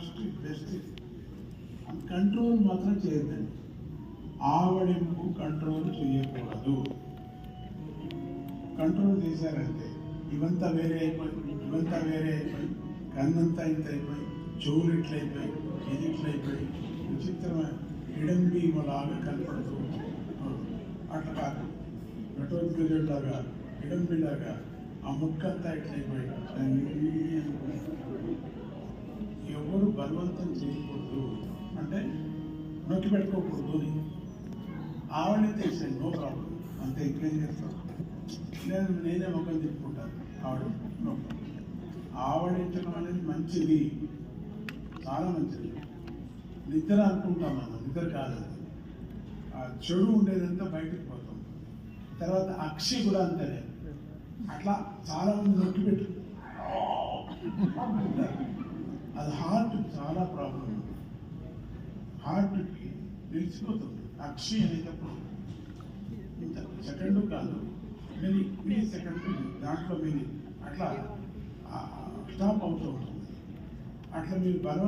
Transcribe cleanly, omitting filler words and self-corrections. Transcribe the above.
First best control మాత్రం చేయొద్దండి. ఆవడింపు control చేయకూడదు. కంట్రోల్ చేశారంటే ఇవంతా వేరే అయిపోయి కన్నంతా ఇంత అయిపోయి చెవులు ఇట్లయిపోయి ఇది ఇట్లయిపోయి విచిత్రమైన ఇడంబీమలాగా కనపడుతూ అట్లా కాదు. ఘటోద్గజులాగా ఇడంబిలాగా ఆ ముక్కంతా ఇట్లయిపోయి ఎవరు బలవంతం చేయకూడదు, అంటే నొక్కి పెట్టుకోకూడదు అని ఆవిడనే తెలిసాను. నో ప్రాబ్లం, అంతే. ఎంకరేజ్ చేస్తాను. నేను నేనే మొక్కలు తిప్పుకుంటాను. ఆవడించడం అనేది మంచిది, చాలా మంచిది. నిద్ర అనుకుంటాం మనం, నిద్ర కాదు. ఆ చెడు ఉండేదంతా బయటకు పోతాం. తర్వాత అక్షి కూడా అంతేనే. అట్లా చాలా మంది నొక్కి పెట్టు, అది హార్ట్ చాలా ప్రాబ్లం. హార్ట్కి నిలిచిపోతుంది అక్షి అనేటప్పుడు. ఇంత సెకండ్ కాదు, మినీ సెకండ్ దాంట్లో మీరు అట్లా స్టాప్ అవుతూ ఉంటుంది. అట్లా మీరు బలం